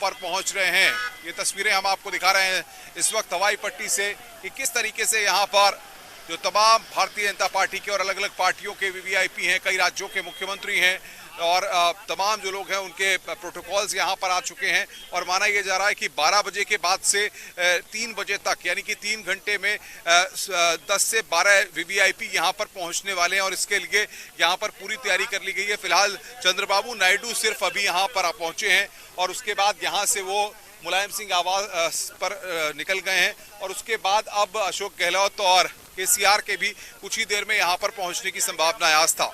पर पहुंच रहे हैं। ये तस्वीरें हम आपको दिखा रहे हैं इस वक्त हवाई पट्टी से कि किस तरीके से यहाँ पर जो तमाम भारतीय जनता पार्टी के और अलग अलग पार्टियों के वीवीआईपी हैं, कई राज्यों के मुख्यमंत्री हैं और तमाम जो लोग हैं उनके प्रोटोकॉल्स यहाँ पर आ चुके हैं। और माना यह जा रहा है कि 12 बजे के बाद से 3 बजे तक यानी कि 3 घंटे में 10 से 12 वीवीआईपी यहाँ पर पहुँचने वाले हैं और इसके लिए यहाँ पर पूरी तैयारी कर ली गई है। फिलहाल चंद्रबाबू नायडू सिर्फ अभी यहाँ पर पहुँचे हैं और उसके बाद यहाँ से वो मुलायम सिंह आवास पर निकल गए हैं और उसके बाद अब अशोक गहलोत और केसीआर के भी कुछ ही देर में यहाँ पर पहुँचने की संभावना है। आस्था,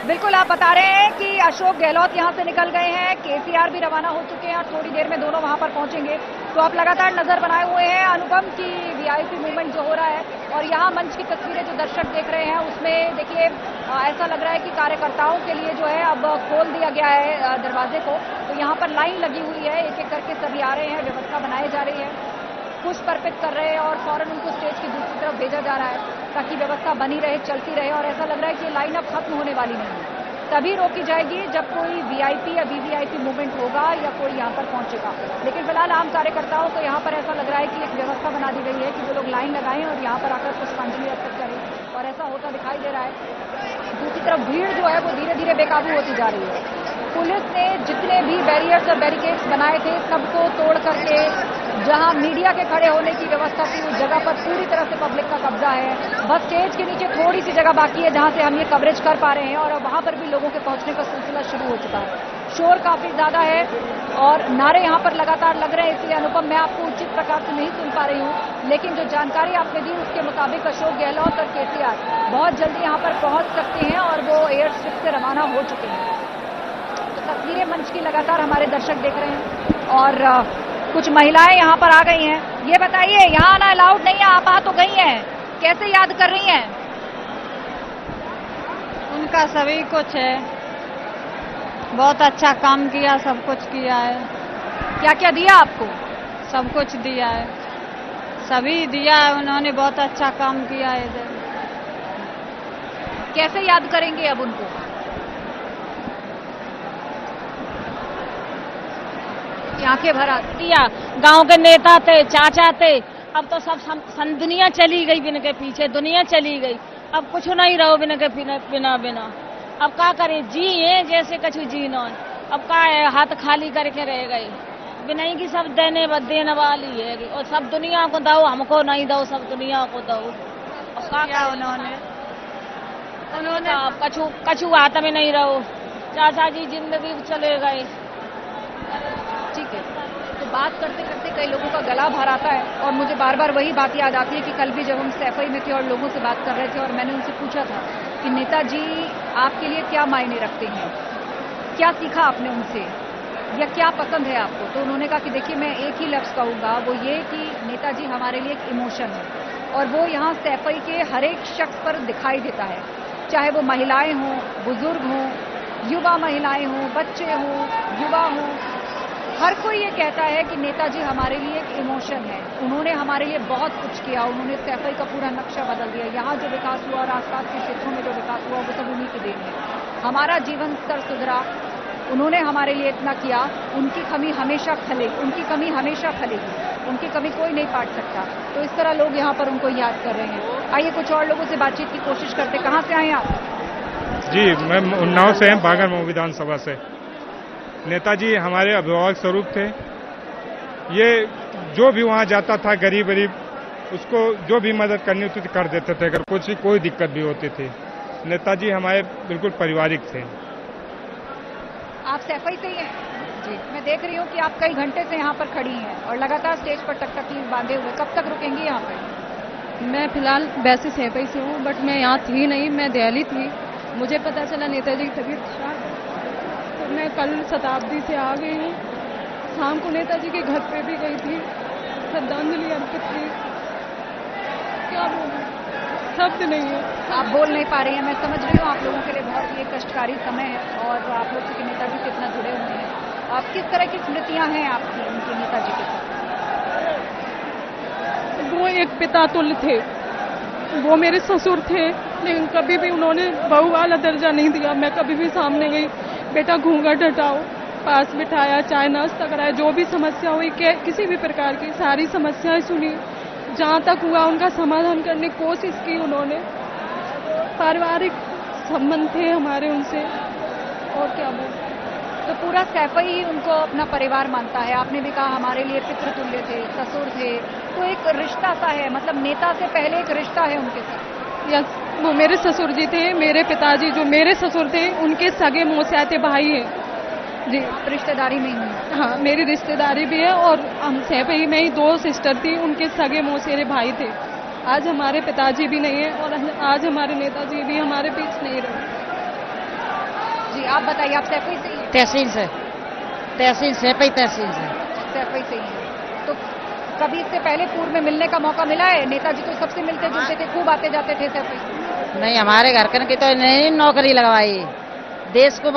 बिल्कुल आप बता रहे हैं कि अशोक गहलोत यहां से निकल गए हैं, केसीआर भी रवाना हो चुके हैं और थोड़ी देर में दोनों वहां पर पहुंचेंगे। तो आप लगातार नजर बनाए हुए हैं अनुपम की वीआईपी मूवमेंट जो हो रहा है और यहां मंच की तस्वीरें जो दर्शक देख रहे हैं उसमें देखिए ऐसा लग रहा है कि कार्यकर्ताओं के लिए जो है अब खोल दिया गया है दरवाजे को। तो यहाँ पर लाइन लगी हुई है, एक एक करके सभी आ रहे हैं, व्यवस्था बनाई जा रही है, पुष्प अर्पित कर रहे हैं और फौरन उनको स्टेज की दूसरी तरफ भेजा जा रहा है ताकि व्यवस्था बनी रहे, चलती रहे। और ऐसा लग रहा है कि लाइन अब खत्म होने वाली नहीं है, तभी रोकी जाएगी जब कोई वीआईपी या वीवीआईपी मूवमेंट होगा या कोई यहाँ पर पहुंचेगा। लेकिन फिलहाल आम कार्यकर्ताओं को यहाँ पर ऐसा लग रहा है कि एक व्यवस्था बना दी गई है कि वो लोग लाइन लगाएं और यहाँ पर आकर पुष्पांजलि अर्पित करें और ऐसा होता दिखाई दे रहा है। दूसरी तरफ भीड़ जो है वो धीरे धीरे बेकाबू होती जा रही है। पुलिस ने जितने भी बैरियर्स और बैरिकेड्स बनाए थे सबको तोड़ करके जहां मीडिया के खड़े होने की व्यवस्था थी उस जगह पर पूरी तरह से पब्लिक का कब्जा है। बस स्टेज के नीचे थोड़ी सी जगह बाकी है जहां से हम ये कवरेज कर पा रहे हैं और वहां पर भी लोगों के पहुंचने का सिलसिला शुरू हो चुका है। शोर काफी ज्यादा है और नारे यहां पर लगातार लग रहे हैं, इसलिए अनुपम मैं आपको उचित प्रकार से नहीं सुन पा रही हूं, लेकिन जो जानकारी आपने दी उसके मुताबिक अशोक गहलोत और केसीआर बहुत जल्दी यहां पर पहुंच सकते हैं और वो एयर स्ट्रिप से रवाना हो चुके हैं। तो तस्वीरें मंच की लगातार हमारे दर्शक देख रहे हैं और कुछ महिलाएं यहाँ पर आ गई हैं। ये बताइए यहाँ आना अलाउड नहीं है, आप आ तो गई हैं, कैसे याद कर रही हैं? उनका सभी कुछ है, बहुत अच्छा काम किया, सब कुछ किया है। क्या क्या दिया आपको? सब कुछ दिया है, सभी दिया है उन्होंने, बहुत अच्छा काम किया है इधर। कैसे याद करेंगे अब उनको? आंखें भर आती दिया, गांव के नेता थे, चाचा थे, अब तो सब दुनिया चली गई, बिना के पीछे दुनिया चली गई, अब कुछ नहीं रहो बिना के बिना। अब क्या करें, जिए जैसे कछु जीना, अब क्या है, हाथ खाली करके रह गए, बिना की सब देने वाली है और सब दुनिया को दो, हमको नहीं दो, सब दुनिया को दो। अब क्या उन्होंने कछु हाथ में नहीं रहो, चाचा जी जिंदगी चले गए। ठीक है, तो बात करते करते कई लोगों का गला भर आता है और मुझे बार बार वही बात याद आती है कि कल भी जब हम सैफई में थे और लोगों से बात कर रहे थे और मैंने उनसे पूछा था कि नेताजी आपके लिए क्या मायने रखते हैं, क्या सीखा आपने उनसे या क्या पसंद है आपको? तो उन्होंने कहा कि देखिए मैं एक ही लफ्ज कहूँगा, वो ये कि नेताजी हमारे लिए एक इमोशन है और वो यहाँ सैफई के हर एक शख्स पर दिखाई देता है, चाहे वो महिलाएं हों, बुजुर्ग हों, युवा महिलाएं हों, बच्चे हों, युवा हों, हर कोई ये कहता है कि नेताजी हमारे लिए एक इमोशन है। उन्होंने हमारे लिए बहुत कुछ किया, उन्होंने सैफई का पूरा नक्शा बदल दिया। यहाँ जो विकास हुआ और आसपास के क्षेत्रों में जो विकास हुआ वो सब उन्हीं की देन है। हमारा जीवन स्तर सुधरा, उन्होंने हमारे लिए इतना किया, उनकी कमी हमेशा खलेगी, उनकी कमी हमेशा खलेगी, उनकी कमी कोई नहीं पाट सकता। तो इस तरह लोग यहाँ पर उनको याद कर रहे हैं। आइए कुछ और लोगों से बातचीत की कोशिश करते। कहाँ से आए आप? जी, मैं उन्नाव से हैं, बागरमऊ विधानसभा से। नेताजी हमारे अभिभावक स्वरूप थे। ये जो भी वहाँ जाता था गरीब उसको जो भी मदद करनी होती थी कर देते थे, अगर कुछ कोई दिक्कत भी होती थी। नेताजी हमारे बिल्कुल पारिवारिक थे। आप सैफई से ही हैं? जी, मैं देख रही हूँ कि आप कई घंटे से यहाँ पर खड़ी हैं और लगातार स्टेज पर टकटकी बांधे हुए, कब तक रुकेंगी यहाँ पर? मैं फिलहाल वैसे सैफई से हूँ, बट मैं यहाँ थी नहीं, मैं दिल्ली थी। मुझे पता चला नेताजी की तबीयत खराब है तो मैं कल शताब्दी से आ गई हूँ। शाम को नेताजी के घर पे भी गई थी, श्रद्धांजलि अर्पित की। क्या बोलूं, शब्द नहीं है। आप बोल नहीं पा रही हैं, मैं समझ रही हूँ आप लोगों के लिए बहुत ये कष्टकारी समय है और आप लोग के नेताजी से इतना जुड़े हुए हैं। आप किस तरह की स्मृतियां हैं आपकी उनके नेताजी के साथ? वो एक पिता तुल्य थे, वो मेरे ससुर थे, लेकिन कभी भी उन्होंने बहू वाला दर्जा नहीं दिया। मैं कभी भी सामने गई, बेटा घूंघट हटाओ, पास बिठाया, चाय नाश्ता कराया, जो भी समस्या हुई किसी भी प्रकार की सारी समस्याएं सुनी, जहाँ तक हुआ उनका समाधान करने की कोशिश की उन्होंने। पारिवारिक संबंध थे हमारे उनसे, और क्या बोलूं। तो पूरा सैफई ही उनको अपना परिवार मानता है। आपने भी कहा हमारे लिए पितृतुल्य थे, ससुर थे, तो एक रिश्ता सा है, मतलब नेता से पहले एक रिश्ता है उनके साथ। यस, वो मेरे ससुर जी थे। मेरे पिताजी जो मेरे ससुर थे उनके सगे मौसाते भाई हैं जी। आप रिश्तेदारी में ही हैं? हाँ, मेरी रिश्तेदारी भी है, और हम सैफई में ही 2 सिस्टर थी, उनके सगे मौसेरे भाई थे। आज हमारे पिताजी भी नहीं है, और आज हमारे नेताजी भी हमारे बीच नहीं रहे। जी आप बताइए, आप सैफई से ही हैं? तहसील से, तहसील सैफई तहसील से। सैफई से ही हैं। तो कभी इससे पहले पूर्व में मिलने का मौका मिला है? नेताजी तो सबसे मिलते जुलते थे, खूब आते जाते थे सैफई। नहीं, हमारे घर के तो नहीं नौकरी लगवाई, देश को